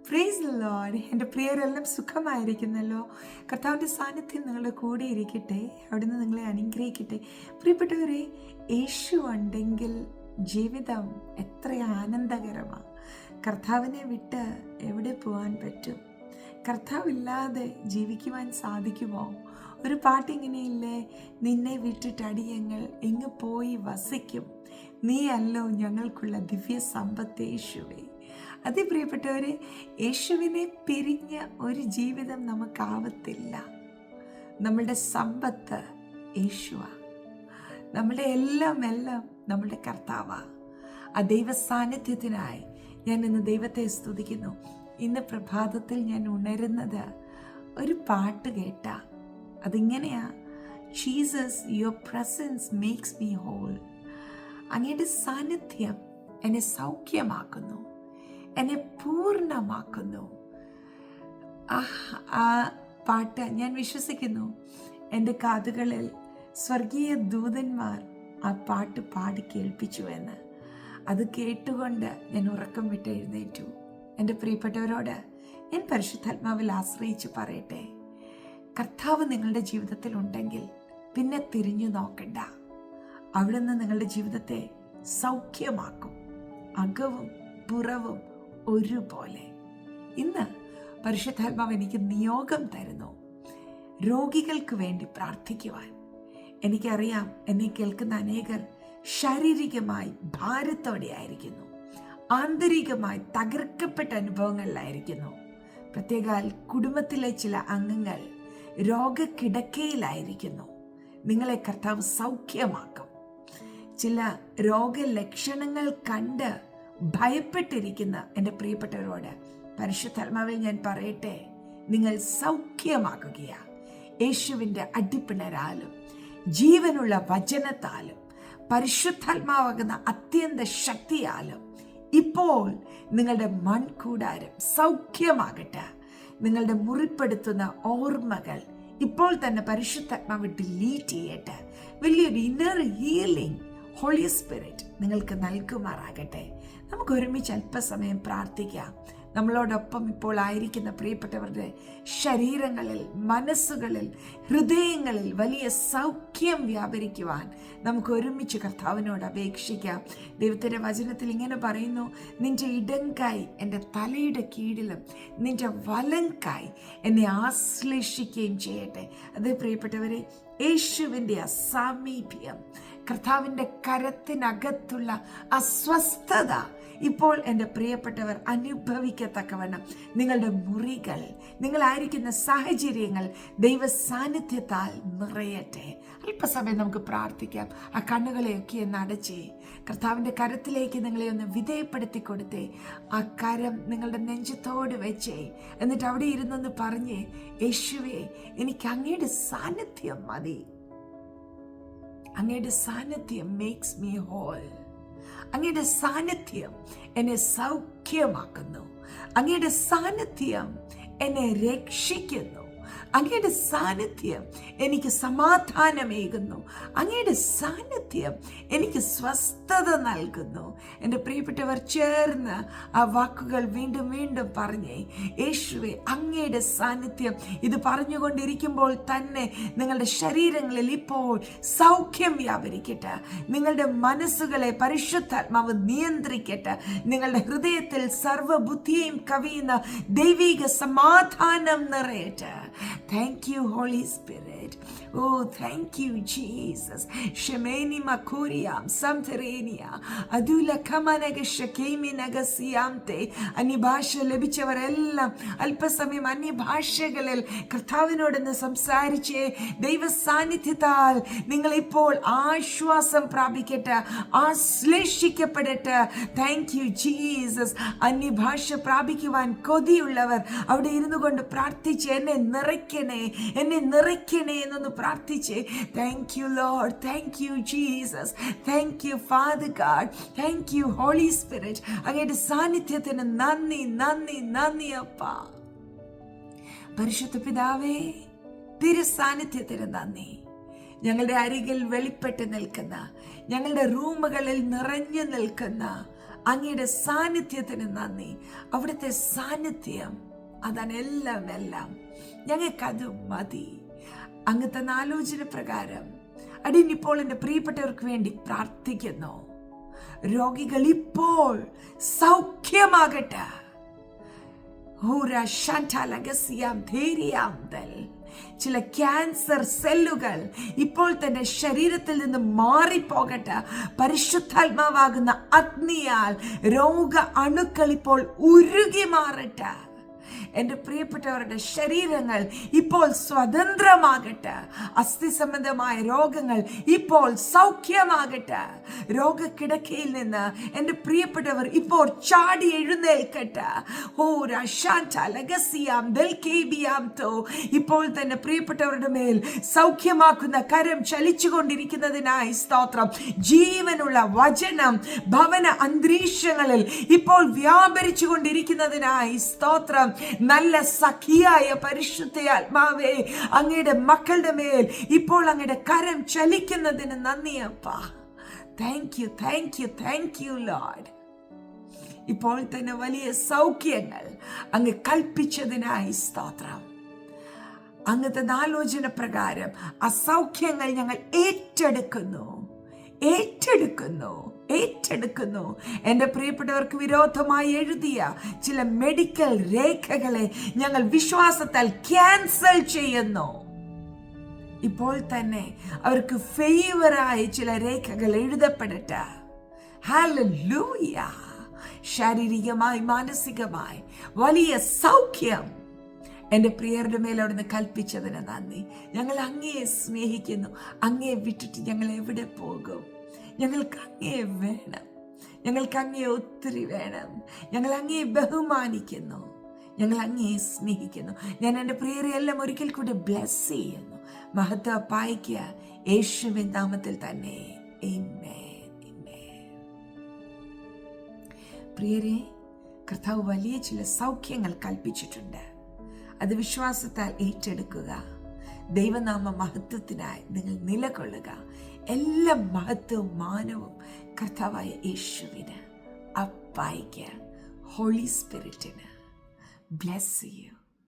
Praise the Lord. എൻ്റെ പ്രിയരെല്ലാം സുഖമായിരിക്കുന്നല്ലോ. കർത്താവിൻ്റെ സാന്നിധ്യം നിങ്ങളുടെ കൂടെ ഇരിക്കട്ടെ, അവിടുന്ന് നിങ്ങളെ അനുഗ്രഹിക്കട്ടെ. പ്രിയപ്പെട്ടവരെ, യേശു ഉണ്ടെങ്കിൽ ജീവിതം എത്ര ആനന്ദകരമാണ്. കർത്താവിനെ വിട്ട് എവിടെ പോകാൻ പറ്റും? കർത്താവില്ലാതെ ജീവിക്കുവാൻ സാധിക്കുമോ? ഒരു പാട്ടിങ്ങനെയില്ലേ, നിന്നെ വിട്ടിട്ട് അടിയങ്ങൾ എങ്ങ് പോയി വസിക്കും, നീ അല്ലോ ഞങ്ങൾക്കുള്ള ദിവ്യ സമ്പത്ത് യേശുവേ. അതേ പ്രിയപ്പെട്ടവരെ, യേശുവിനെ പിരിഞ്ഞ ഒരു ജീവിതം നമുക്കാവത്തില്ല. നമ്മളുടെ സമ്പത്ത് യേശുവാ, നമ്മളുടെ എല്ലാം നമ്മളുടെ കർത്താവാ. ആ ദൈവ സാന്നിധ്യത്തിനായി ഞാൻ ഇന്ന് ദൈവത്തെ സ്തുതിക്കുന്നു. ഇന്ന് പ്രഭാതത്തിൽ ഞാൻ ഉണരുന്നത് ഒരു പാട്ട് കേട്ട. അതിങ്ങനെയാ, Jesus your presence makes me whole. അങ്ങയുടെ സാന്നിധ്യം എന്നെ സൗഖ്യമാക്കുന്നു, എന്നെ പൂർണ്ണമാക്കുന്നു. ആ പാട്ട് ഞാൻ വിശ്വസിക്കുന്നു എൻ്റെ കാതുകളിൽ സ്വർഗീയ ദൂതന്മാർ ആ പാട്ട് പാടി കേൾപ്പിച്ചു എന്ന്. അത് കേട്ടുകൊണ്ട് ഞാൻ ഉറക്കം വിട്ട് എഴുന്നേറ്റു. എൻ്റെ പ്രിയപ്പെട്ടവരോട് ഞാൻ പരിശുദ്ധാത്മാവിൽ ആശ്രയിച്ച് പറയട്ടെ, കർത്താവ് നിങ്ങളുടെ ജീവിതത്തിൽ ഉണ്ടെങ്കിൽ പിന്നെ തിരിഞ്ഞു നോക്കണ്ട. അവിടുന്ന് നിങ്ങളുടെ ജീവിതത്തെ സൗഖ്യമാക്കും, അകവും പുറവും ഒരുപോലെ. ഇന്ന് പരിശുദ്ധാത്മാവ് എനിക്ക് നിയോഗം തരുന്നു, രോഗികൾക്ക് വേണ്ടി പ്രാർത്ഥിക്കുവാൻ. എനിക്കറിയാം, എന്നെ കേൾക്കുന്ന അനേകർ ശാരീരികമായി ഭാരത്തോടെ ആയിരിക്കുന്നു, ആന്തരികമായി തകർക്കപ്പെട്ട അനുഭവങ്ങളിലായിരിക്കുന്നു. പ്രത്യേകാൽ കുടുംബത്തിലെ ചില അംഗങ്ങൾ രോഗക്കിടക്കയിലായിരിക്കുന്നു. നിങ്ങളെ കർത്താവ് സൗഖ്യമാക്കും. ചില രോഗലക്ഷണങ്ങൾ കണ്ട് ഭയപ്പെട്ടിരിക്കുന്ന എൻ്റെ പ്രിയപ്പെട്ടവരോട് പരിശുദ്ധാത്മാവിൽ ഞാൻ പറയട്ടെ, നിങ്ങൾ സൗഖ്യമാകുകയാ. യേശുവിൻ്റെ അടിപ്പിണരാലും ജീവനുള്ള വചനത്താലും പരിശുദ്ധാത്മാവാകുന്ന അത്യന്ത ശക്തിയാലും ഇപ്പോൾ നിങ്ങളുടെ മൺകൂടാരം സൗഖ്യമാകട്ടെ. നിങ്ങളുടെ മുറിപ്പെടുത്തുന്ന ഓർമ്മകൾ ഇപ്പോൾ തന്നെ പരിശുദ്ധാത്മാവ് ഡിലീറ്റ് ചെയ്യട്ടെ. വലിയൊരു ഇന്നർ ഹീലിംഗ് ഹോളി സ്പിരിറ്റ് നിങ്ങൾക്ക് നൽകുമാറാകട്ടെ. നമുക്ക് ഒരുമിച്ച് അല്പസമയം പ്രാർത്ഥിക്കാം. നമ്മളോടൊപ്പം ഇപ്പോൾ ആയിരിക്കുന്ന പ്രിയപ്പെട്ടവരുടെ ശരീരങ്ങളിൽ, മനസ്സുകളിൽ, ഹൃദയങ്ങളിൽ വലിയ സൗഖ്യം വ്യാപരിക്കുവാൻ നമുക്ക് ഒരുമിച്ച് കർത്താവിനോട് അപേക്ഷിക്കാം. ദൈവത്തിൻ്റെ വചനത്തിൽ ഇങ്ങനെ പറയുന്നു, നിന്റെ ഇടംകൈ എൻ്റെ തലയുടെ കീഴിലും നിന്റെ വലംകൈ എന്നെ ആശ്ലേഷിക്കുകയും ചെയ്യട്ടെ. അത് പ്രിയപ്പെട്ടവരെ, യേശുവിൻ്റെ അസാമീപ്യം, കർത്താവിൻ്റെ കരത്തിനകത്തുള്ള അസ്വസ്ഥത ഇപ്പോൾ എൻ്റെ പ്രിയപ്പെട്ടവർ അനുഭവിക്കത്തക്കവണ്ണം നിങ്ങളുടെ മുറികൾ, നിങ്ങളായിരിക്കുന്ന സാഹചര്യങ്ങൾ ദൈവ സാന്നിധ്യത്താൽ നിറയട്ടെ. അല്പസമയം നമുക്ക് പ്രാർത്ഥിക്കാം. ആ കണ്ണുകളെയൊക്കെ ഒന്ന് അടച്ചേ, കർത്താവിൻ്റെ കരത്തിലേക്ക് നിങ്ങളെ ഒന്ന് വിധേയപ്പെടുത്തി കൊടുത്തേ. ആ കരം നിങ്ങളുടെ നെഞ്ചത്തോട് വെച്ചേ, എന്നിട്ട് അവിടെ ഇരുന്നൊന്ന് പറഞ്ഞേ, യേശുവേ, എനിക്ക് അങ്ങയുടെ സാന്നിധ്യം മതി. അങ്ങയുടെ സാന്നിധ്യം മേക്സ് മീ ഹോൾ. അങ്ങയുടെ സാന്നിധ്യം എന്നെ സൗഖ്യമാക്കുന്നു. അങ്ങയുടെ സാന്നിധ്യം എന്നെ രക്ഷിക്കുന്നു. അങ്ങയുടെ സാന്നിധ്യം എനിക്ക് സമാധാനമേകുന്നു. അങ്ങയുടെ സാന്നിധ്യം എനിക്ക് സ്വസ്ഥത നൽകുന്നു. എൻ്റെ പ്രിയപ്പെട്ടവർ ചേർന്ന് ആ വാക്കുകൾ വീണ്ടും വീണ്ടും പറഞ്ഞേ, യേശുവേ, അങ്ങയുടെ സാന്നിധ്യം. ഇത് പറഞ്ഞുകൊണ്ടിരിക്കുമ്പോൾ തന്നെ നിങ്ങളുടെ ശരീരങ്ങളിൽ ഇപ്പോൾ സൗഖ്യം വ്യാപരിക്കട്ടെ. നിങ്ങളുടെ മനസ്സുകളെ പരിശുദ്ധാത്മാവ് നിയന്ത്രിക്കട്ടെ. നിങ്ങളുടെ ഹൃദയത്തിൽ സർവ്വബുദ്ധിയെയും കവിയുന്ന ദൈവിക സമാധാനം നിറയട്ടെ. Thank you, Holy Spirit. Oh, thank you, Jesus. Shemeni makuriam samterenia adula kamanaga shakemi nagasiamte. അന്യഭാഷ ലഭിച്ചവരെല്ലാം അല്പസമയം അന്യഭാഷകളിൽ കർത്താവിനോടൊന്ന് സംസാരിച്ച് ദൈവ സാന്നിധ്യത്താൽ നിങ്ങളിപ്പോൾ ആശ്വാസം പ്രാപിക്കട്ടെ, ആശ്ലേഷിക്കപ്പെടട്ടെ. Thank you Jesus. അന്യഭാഷ പ്രാപിക്കുവാൻ കൊതിയുള്ളവർ അവിടെ ഇരുന്നു കൊണ്ട് പ്രാർത്ഥിച്ച് എന്നെ നിറയ്ക്കണേ, എന്നെ നിറയ്ക്കണേ എന്നൊന്ന് പ്രാർത്ഥിച്ച്. Thank you Lord, thank you Jesus, thank you Father God, thank you Holy Spirit. അങ്ങയുടെ സാന്നിധ്യത്തിന് നന്ദി, നന്ദി, നന്ദി അപ്പാ. പരിശുദ്ധ പിതാവേ, തിരു സാന്നിധ്യത്തിന് നന്ദി. ഞങ്ങളുടെ അരികിൽ വെളിപ്പെട്ട് നിൽക്കുന്ന, ഞങ്ങളുടെ റൂമുകളിൽ നിറഞ്ഞു നിൽക്കുന്ന അങ്ങയുടെ സാന്നിധ്യത്തിന് നന്ദി. അവിടുത്തെ സാന്നിധ്യം അതാണ് എല്ലാം. ഞങ്ങൾക്കത് മതി. അങ്ങ് തന്ന ആലോചന പ്രകാരം അടിയനിപ്പോൾ എൻ്റെ പ്രിയപ്പെട്ടവർക്ക് വേണ്ടി പ്രാർത്ഥിക്കുന്നു. രോഗികൾ ഇപ്പോൾ സൗഖ്യമാകട്ടെ. ചില ക്യാൻസർ സെല്ലുകൾ ഇപ്പോൾ തന്നെ ശരീരത്തിൽ നിന്ന് മാറിപ്പോകട്ടെ. പരിശുദ്ധാത്മാവാകുന്ന അഗ്നിയാൽ രോഗ അണുക്കൾ ഇപ്പോൾ ഉരുകി മാറട്ടെ. എൻ്റെ പ്രിയപ്പെട്ടവരുടെ ശരീരങ്ങൾ ഇപ്പോൾ സ്വതന്ത്രമാകട്ടെ. അസ്ഥി സംബന്ധമായ രോഗങ്ങൾ ഇപ്പോൾ സൗഖ്യമാകട്ടെ. രോഗക്കിടക്കയിൽ നിന്ന് എൻ്റെ പ്രിയപ്പെട്ടവർ ഇപ്പോൾ ചാടി എഴുന്നേൽക്കട്ടെ. ഇപ്പോൾ തന്നെ പ്രിയപ്പെട്ടവരുടെ മേൽ സൗഖ്യമാക്കുന്ന കരം ചലിച്ചുകൊണ്ടിരിക്കുന്നതിനായി സ്തോത്രം. ജീവനുള്ള വചനം ഭവന അന്തരീക്ഷങ്ങളിൽ ഇപ്പോൾ വ്യാപരിച്ചു കൊണ്ടിരിക്കുന്നതിനായി സ്തോത്രം. നല്ല സഖിയായ പരിശുദ്ധ ആത്മാവേ, അങ്ങയുടെ മക്കളുടെ മേൽ ഇപ്പോൾ അങ്ങയുടെ കരം ചലിക്കുന്നതിന് നന്ദി അപ്പാ. Thank you Lord. ഇപ്പോൾ തന്നെ വലിയ സൗഖ്യങ്ങൾ അങ്ങ് കൽപ്പിച്ചതിനായി സ്തോത്രം. അങ്ങനത്തെ ആലോചന പ്രകാരം ആ സൗഖ്യങ്ങൾ ഞങ്ങൾ ഏറ്റെടുക്കുന്നു. എൻ്റെ പ്രിയപ്പെട്ടവർക്ക് വിരോധമായി എഴുതിയ ചില മെഡിക്കൽ രേഖകളെ ഞങ്ങൾ വിശ്വാസത്താൽ ക്യാൻസൽ ചെയ്യുന്നു. ഇപ്പോൾ തന്നെ അവർക്ക് ഫേവറായി ചില രേഖകൾ എഴുതപ്പെടട്ടെ. ഹല്ലേലൂയ. ശാരീരികമായി മാനസികമായി വലിയ സൗഖ്യം എൻ്റെ പ്രിയരുടെ മേൽ അവിടുന്ന് കൽപ്പിച്ചതിന് നന്ദി. ഞങ്ങൾ അങ്ങയെ സ്നേഹിക്കുന്നു. അങ്ങയെ വിട്ടിട്ട് ഞങ്ങൾ എവിടെ പോകും? ഞങ്ങൾക്ക് അങ്ങയെ വേണം. ഞങ്ങൾക്ക് അങ്ങയെ ഒത്തിരി വേണം. ഞങ്ങൾ അങ്ങയെ ബഹുമാനിക്കുന്നു. ഞങ്ങൾ അങ്ങയെ സ്നേഹിക്കുന്നു. ഞാൻ എൻ്റെ പ്രിയരെ എല്ലാം ഒരിക്കൽ കൂടി ബ്ലെസ് ചെയ്യുന്നു. മഹത്വ പായിക്കുക യേശുവിൻ നാമത്തിൽ തന്നെ. ആമേൻ. പ്രിയരെ, കർത്താവ് വലിയ ചില സൗഖ്യങ്ങൾ കൽപ്പിച്ചിട്ടുണ്ട്. അത് വിശ്വാസത്താൽ ഏറ്റെടുക്കുക. ദൈവനാമ മഹത്വത്തിനായി നിങ്ങൾ നിലകൊള്ളുക. എല്ലാ മഹത്വവും മാനവും കർത്താവായ യേശുവിന്, അപ്പായിക്ക്, ഹോളി സ്പിരിറ്റിന്. Bless U.